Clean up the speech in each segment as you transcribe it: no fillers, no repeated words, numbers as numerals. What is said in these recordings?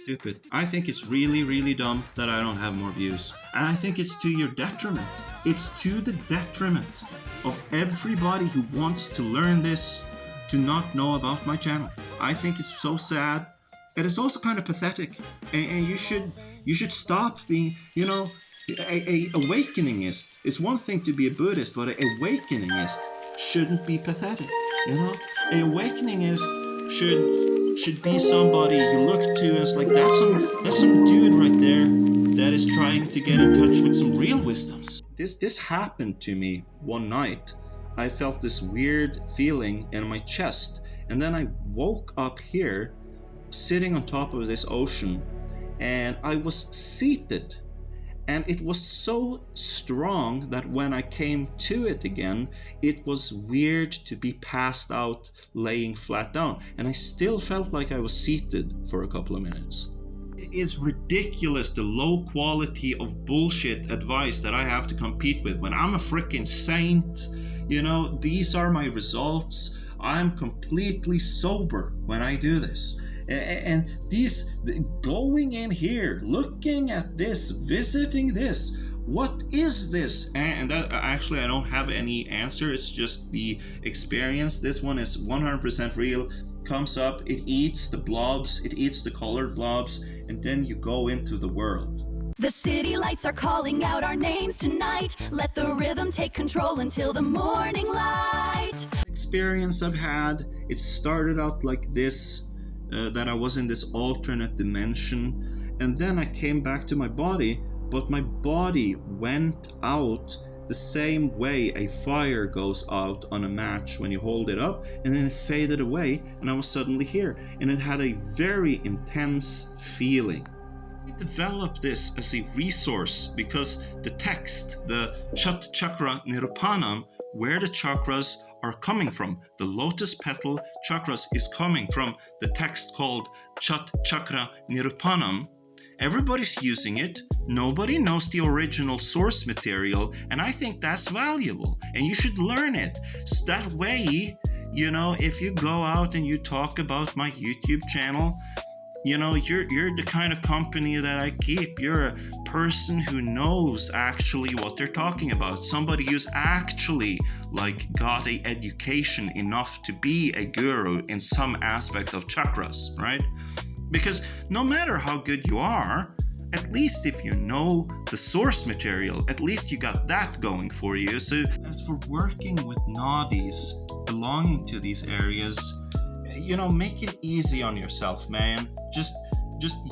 stupid. I think it's really, really dumb that I don't have more views. And I think it's to your detriment. It's to the detriment of everybody who wants to learn this to not know about my channel. I think it's so sad. And it's also kind of pathetic. And you should stop being, a awakeningist. It's one thing to be a Buddhist, but an awakeningist shouldn't be pathetic. A awakeningist should be somebody you look to as like that's some dude right there that is trying to get in touch with some real wisdoms. This happened to me one night. I felt this weird feeling in my chest, and then I woke up here sitting on top of this ocean, and I was seated, and it was so strong that when I came to it again, it was weird to be passed out laying flat down, and I still felt like I was seated for a couple of minutes. It is ridiculous the low quality of bullshit advice that I have to compete with when I'm a freaking saint. These are my results. I'm completely sober when I do this. And these going in here, looking at this, visiting this, what is this? And that actually I don't have any answer. It's just the experience. This one is 100% real. Comes up, it eats the blobs, it eats the colored blobs, and then you go into the world. The city lights are calling out our names tonight. Let the rhythm take control until the morning light. Experience I've had, it started out like this, that I was in this alternate dimension, and then I came back to my body, but my body went out the same way a fire goes out on a match when you hold it up, and then it faded away, and I was suddenly here, and it had a very intense feeling. I developed this as a resource because the text, the Chat Chakra Nirupanam, where the chakras are coming from, the lotus petal chakras is coming from the text called Chat Chakra Nirupanam. Everybody's using it. Nobody knows the original source material, and I think that's valuable, and you should learn it. So that way, if you go out and you talk about my YouTube channel, you're the kind of company that I keep. You're a person who knows actually what they're talking about. Somebody who's actually got a education enough to be a guru in some aspect of chakras, right? Because no matter how good you are, at least if you know the source material, at least you got that going for you. So as for working with nadis belonging to these areas, make it easy on yourself, man. Just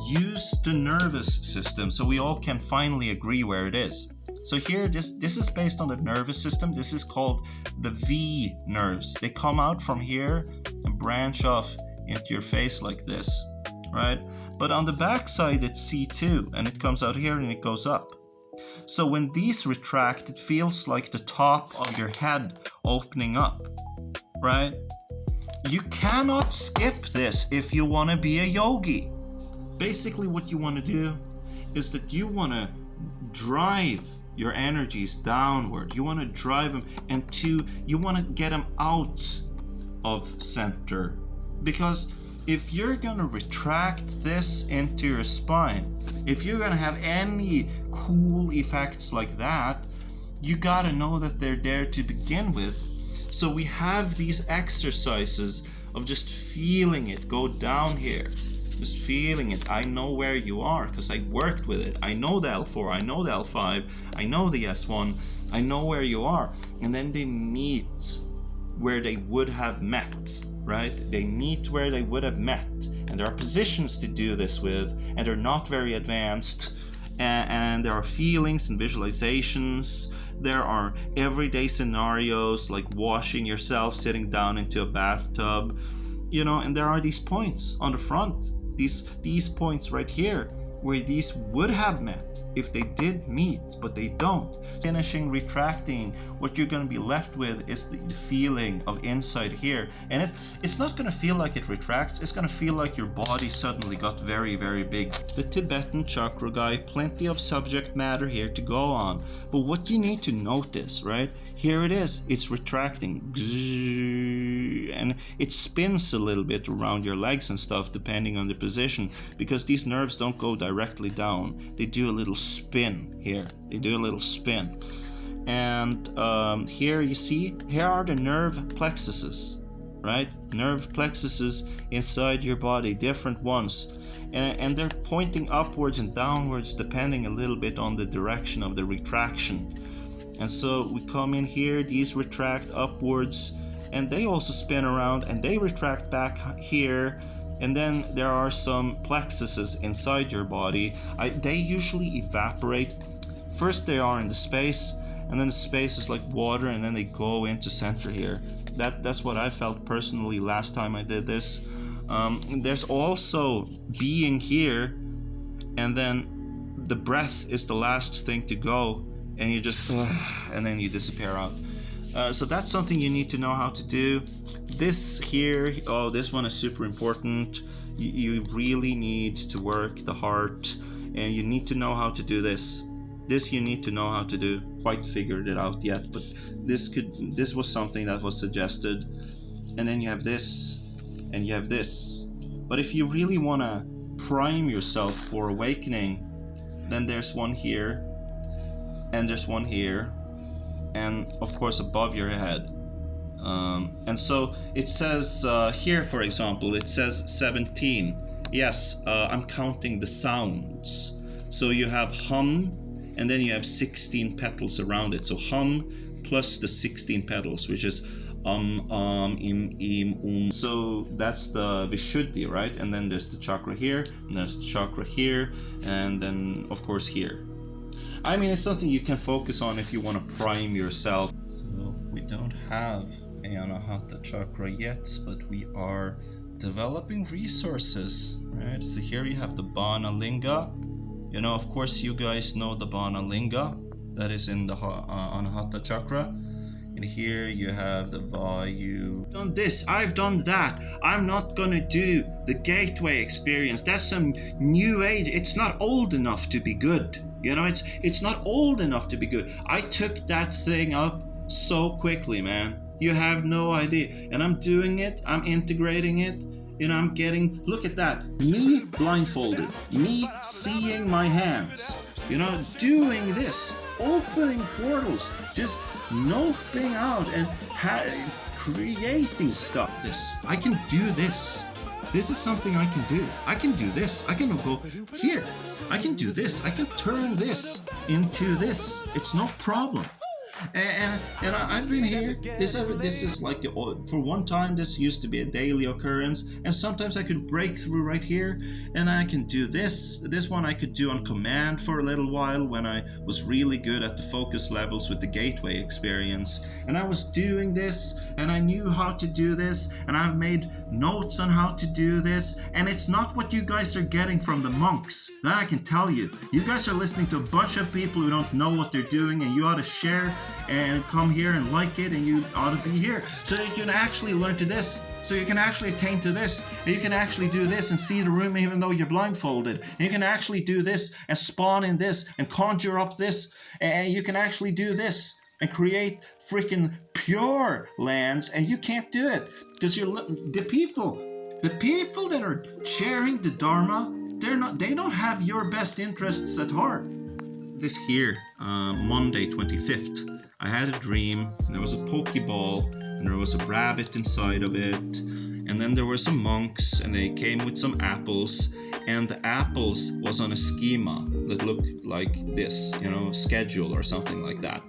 use the nervous system so we all can finally agree where it is. So here, this is based on the nervous system. This is called the V nerves. They come out from here and branch off into your face like this, right? But on the back side, it's C2, and it comes out here and it goes up. So when these retract, it feels like the top of your head opening up, right? You cannot skip this if you want to be a yogi. Basically what you want to do is that you want to drive your energies downward. You want to drive them, and you want to get them out of center. Because if you're going to retract this into your spine, if you're going to have any cool effects like that, you got to know that they're there to begin with. So we have these exercises of just feeling it go down here. Just feeling it. I know where you are because I worked with it. I know the L4, I know the L5, I know the S1, I know where you are. And then they meet where they would have met, right? They meet where they would have met. And there are positions to do this with, and they're not very advanced. And there are feelings and visualizations. There are everyday scenarios like washing yourself, sitting down into a bathtub, and there are these points on the front, these points right here where these would have met if they did meet, but they don't. Finishing retracting, what you're going to be left with is the feeling of inside here, and it's not going to feel like it retracts. It's going to feel like your body suddenly got very, very big. The Tibetan chakra guy, plenty of subject matter here to go on, but what you need to notice, right, here it is, it's retracting. and it spins a little bit around your legs and stuff depending on the position, because these nerves don't go directly down. They do a little spin here. They do a little spin. And here you see, here are the nerve plexuses, right? Nerve plexuses inside your body, different ones. And they're pointing upwards and downwards depending a little bit on the direction of the retraction. And so we come in here, these retract upwards, and they also spin around and they retract back here. And then there are some plexuses inside your body. They usually evaporate. First they are in the space, and then the space is like water, and then they go into center here. That's what I felt personally last time I did this. There's also being here, and then the breath is the last thing to go, and you just and then you disappear out. So that's something you need to know how to do. This here, this one is super important. You really need to work the heart, and you need to know how to do this. This you need to know how to do. Quite figured it out yet, but this was something that was suggested. And then you have this, and you have this. But if you really want to prime yourself for awakening, then there's one here, and there's one here, and of course above your head. And so it says here, for example, it says 17. Yes, I'm counting the sounds. So you have hum, and then you have 16 petals around it. So hum plus the 16 petals, which is im. So that's the Vishuddhi, right? And then there's the chakra here, and there's the chakra here, and then of course here. I mean, it's something you can focus on if you want to prime yourself. So we don't have a Anahata chakra yet, but we are developing resources, right? So here you have the Bana Linga. You know, of course, you guys know the Bana Linga that is in the Anahata chakra. And here you have the Vayu. I've done this, I've done that. I'm not gonna do the gateway experience. That's some new age. It's not old enough to be good. You know, it's not old enough to be good. I took that thing up so quickly, man. You have no idea. And I'm doing it, I'm integrating it. You know, I'm getting, look at that. Me blindfolded, me seeing my hands, you know, doing this, opening portals, just noping out and creating stuff. I can do this. This is something I can do. I can do this. I can go here. I can do this. I can turn this into this. It's no problem. And I've been here. This is like, for one time this used to be a daily occurrence, and sometimes I could break through right here, and I can do this. This one I could do on command for a little while when I was really good at the focus levels with the gateway experience. And I was doing this, and I knew how to do this, and I've made notes on how to do this. And it's not what you guys are getting from the monks. That I can tell you. You guys are listening to a bunch of people who don't know what they're doing, and you ought to share and come here and like it, and you ought to be here so that you can actually learn to this, so you can actually attain to this, and you can actually do this and see the room even though you're blindfolded, and you can actually do this and spawn in this and conjure up this, and you can actually do this and create freaking pure lands, and you can't do it because you're the people that are sharing the Dharma. They don't have your best interests at heart. This here, Monday 25th, I had a dream. There was a Pokeball, and there was a rabbit inside of it, and then there were some monks, and they came with some apples, and the apples was on a schema that looked like this, you know, schedule or something like that.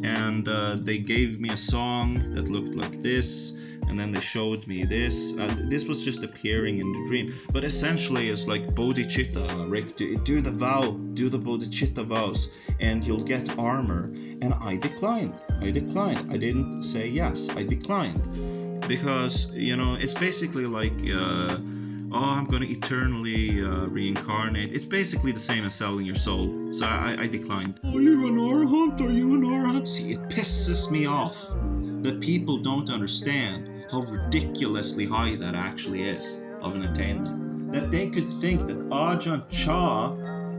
And they gave me a song that looked like this, and then they showed me this. This was just appearing in the dream, but essentially it's like bodhicitta, Rick. Do the vow, do the bodhicitta vows, and you'll get armor. And I declined. I didn't say yes. I declined because, you know, it's basically like, I'm going to eternally reincarnate. It's basically the same as selling your soul. So I declined. Are you an arhat? Are you an arhat? See, it pisses me off that people don't understand how ridiculously high that actually is of an attainment. That they could think that Ajahn Chah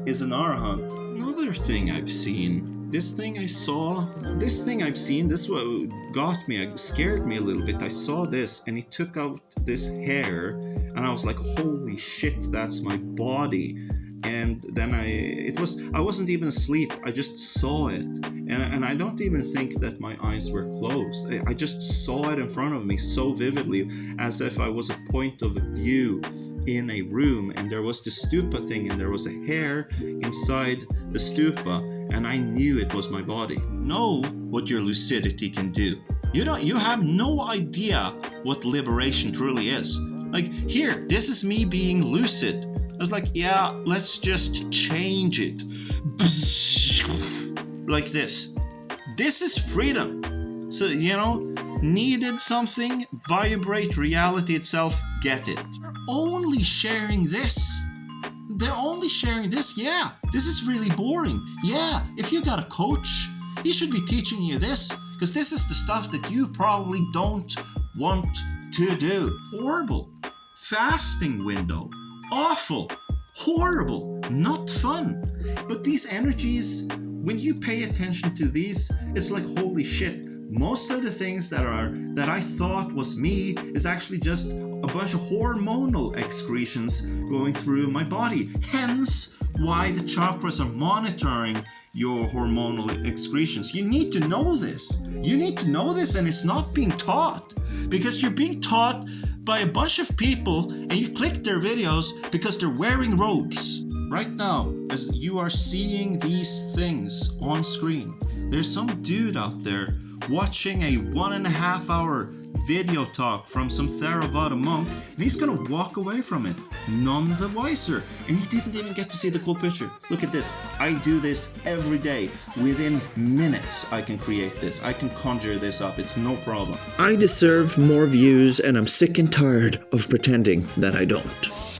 is an arhat. Another thing I've seen this thing I saw, this thing I've seen, this what got me, it scared me a little bit. I saw this and he took out this hair and I was like, holy shit, that's my body. And then I wasn't even asleep, I just saw it. And I don't even think that my eyes were closed. I just saw it in front of me so vividly, as if I was a point of view in a room, and there was the stupa thing, and there was a hair inside the stupa, and I knew it was my body. Know what your lucidity can do. You have no idea what liberation truly is. Like, here, this is me being lucid. I was like, yeah, let's just change it. Like this. This is freedom. So, needed something, vibrate reality itself, get it. Only sharing this. They're only sharing this, yeah. This is really boring. Yeah, if you got a coach, he should be teaching you this, because this is the stuff that you probably don't want to do. Horrible. Fasting window. Awful. Horrible. Not fun. But these energies, when you pay attention to these, it's like, holy shit. Most of the things that I thought was me is actually just a bunch of hormonal excretions going through my body. Hence why the chakras are monitoring your hormonal excretions. You need to know this. You need to know this, and it's not being taught, because you're being taught by a bunch of people and you click their videos because they're wearing robes. Right now, as you are seeing these things on screen, there's some dude out there watching a 1.5 hour video talk from some Theravada monk, and he's gonna walk away from it none the wiser, and he didn't even get to see the cool picture. Look at this. I do this every day. Within minutes I can create this. I can conjure this up. It's no problem. I deserve more views, and I'm sick and tired of pretending that I don't.